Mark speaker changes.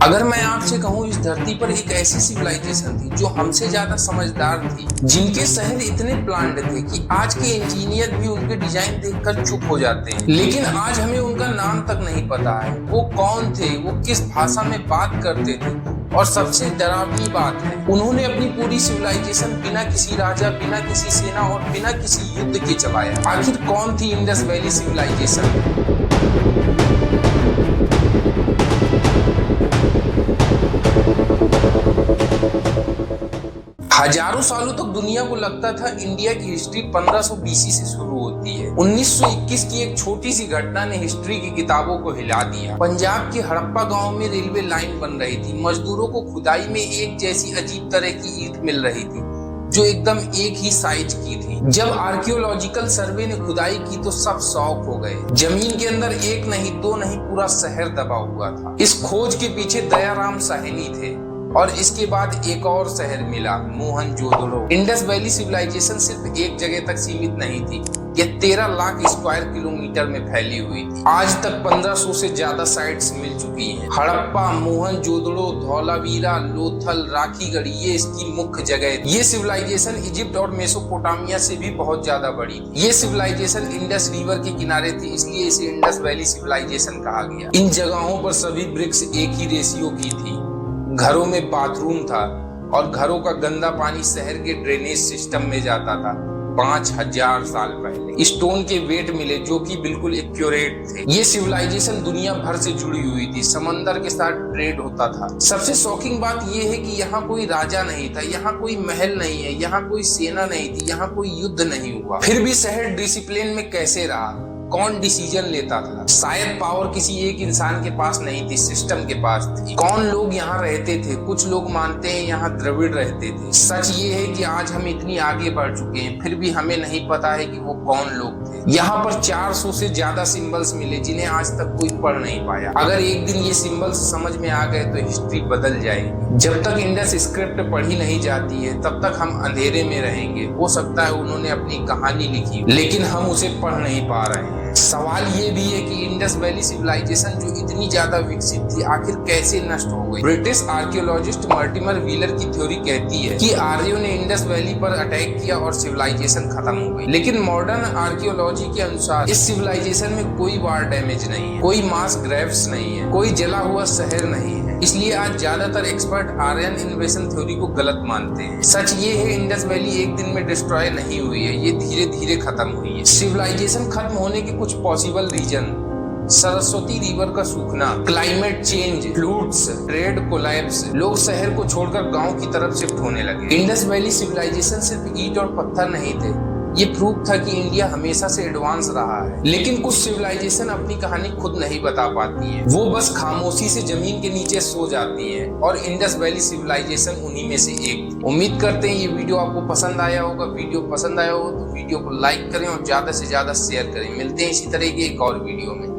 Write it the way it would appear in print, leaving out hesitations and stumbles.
Speaker 1: अगर मैं आपसे कहूँ इस धरती पर एक ऐसी सिविलाइजेशन थी जो हमसे ज्यादा समझदार थी, जिनके शहर इतने प्लान्ड थे कि आज के इंजीनियर भी उनके डिजाइन देखकर चुप हो जाते हैं, लेकिन आज हमें उनका नाम तक नहीं पता है। वो कौन थे, वो किस भाषा में बात करते थे, और सबसे डरावनी बात है उन्होंने अपनी पूरी सिविलाइजेशन बिना किसी राजा, बिना किसी सेना और बिना किसी युद्ध के चलाया। आखिर कौन थी इंडस वैली सिविलाइजेशन? हजारों सालों तक दुनिया को लगता था इंडिया की हिस्ट्री 1500 बीसी से शुरू होती है। 1921 की एक छोटी सी घटना ने हिस्ट्री की किताबों को हिला दिया। पंजाब के हड़प्पा गांव में रेलवे लाइन बन रही थी। मजदूरों को खुदाई में एक जैसी अजीब तरह की ईंट मिल रही थी जो एकदम एक ही साइज की थी। जब आर्कियोलॉजिकल सर्वे ने खुदाई की तो सब शॉक हो गए। जमीन के अंदर एक नहीं, दो नहीं, पूरा शहर दबा हुआ था। इस खोज के पीछे दयाराम साहनी थे और इसके बाद एक और शहर मिला, मोहनजोदड़ो। इंडस वैली सिविलाइजेशन सिर्फ एक जगह तक सीमित नहीं थी, यह 13 लाख स्क्वायर किलोमीटर में फैली हुई थी। आज तक 1500 से ज्यादा साइट्स मिल चुकी हैं। हड़प्पा, मोहनजोदड़ो, धौलावीरा, लोथल, राखीगढ़ ये इसकी मुख्य जगह थी। ये सिविलाइजेशन इजिप्ट और मेसोपोटामिया से भी बहुत ज्यादा बड़ी थी। ये सिविलाइजेशन इंडस रिवर के किनारे थी, इसलिए इसे इंडस वैली सिविलाइजेशन कहा गया। इन जगहों पर सभी ब्रिक्स एक ही रेशियो की थी। घरों में बाथरूम था और घरों का गंदा पानी शहर के ड्रेनेज सिस्टम में जाता था। 5000 साल पहले स्टोन के वेट मिले जो कि बिल्कुल एक्यूरेट थे। ये सिविलाइजेशन दुनिया भर से जुड़ी हुई थी, समंदर के साथ ट्रेड होता था। सबसे शॉकिंग बात यह है कि यहाँ कोई राजा नहीं था, यहाँ कोई महल नहीं है, यहाँ कोई सेना नहीं थी, यहाँ कोई युद्ध नहीं हुआ। फिर भी शहर डिसिप्लिन में कैसे रहा? कौन डिसीजन लेता था? शायद पावर किसी एक इंसान के पास नहीं थी, सिस्टम के पास थी। कौन लोग यहाँ रहते थे? कुछ लोग मानते हैं यहाँ द्रविड़ रहते थे। सच ये है कि आज हम इतनी आगे बढ़ चुके हैं, फिर भी हमें नहीं पता है कि वो कौन लोग थे। यहाँ पर 400 से ज्यादा सिंबल्स मिले जिन्हें आज तक कोई पढ़ नहीं पाया। अगर एक दिन ये सिंबल्स समझ में आ गए तो हिस्ट्री बदल जाएगी। जब तक इंडस स्क्रिप्ट पढ़ी नहीं जाती है तब तक हम अंधेरे में रहेंगे। हो सकता है उन्होंने अपनी कहानी लिखी लेकिन हम उसे पढ़ नहीं पा रहे हैं। सवाल ये भी है कि इंडस वैली सिविलाइजेशन जो इतनी ज्यादा विकसित थी आखिर कैसे नष्ट हो गई? ब्रिटिश आर्कियोलॉजिस्ट मर्टिमर व्हीलर की थ्योरी कहती है कि आर्यों ने इंडस वैली पर अटैक किया और सिविलाइजेशन खत्म हो गई। लेकिन मॉडर्न आर्कियोलॉजी के अनुसार इस सिविलाइजेशन में कोई वार डैमेज नहीं है, कोई मास ग्रेव्स नहीं है, कोई जला हुआ शहर नहीं है। इसलिए आज ज्यादातर एक्सपर्ट आर्यन इन्वेशन थ्योरी को गलत मानते हैं। सच ये है इंडस वैली एक दिन में डिस्ट्रॉय नहीं हुई है, ये धीरे धीरे खत्म हुई है। सिविलाइजेशन खत्म होने के कुछ पॉसिबल रीजन: सरस्वती रिवर का सूखना, climate change, floods, trade collapse, लोग शहर को छोड़कर गांव की तरफ शिफ्ट होने लगे। इंडस वैली सिविलाइजेशन सिर्फ ईंट और पत्थर नहीं थे, ये प्रूफ था कि इंडिया हमेशा से एडवांस रहा है। लेकिन कुछ सिविलाइजेशन अपनी कहानी खुद नहीं बता पाती है, वो बस खामोशी से जमीन के नीचे सो जाती है, और इंडस वैली सिविलाइजेशन उन्हीं में से एक थी। उम्मीद करते हैं ये वीडियो आपको पसंद आया होगा। वीडियो पसंद आया हो तो वीडियो को लाइक करें और ज्यादा से ज्यादा शेयर करें। मिलते हैं इसी तरह की एक और वीडियो में।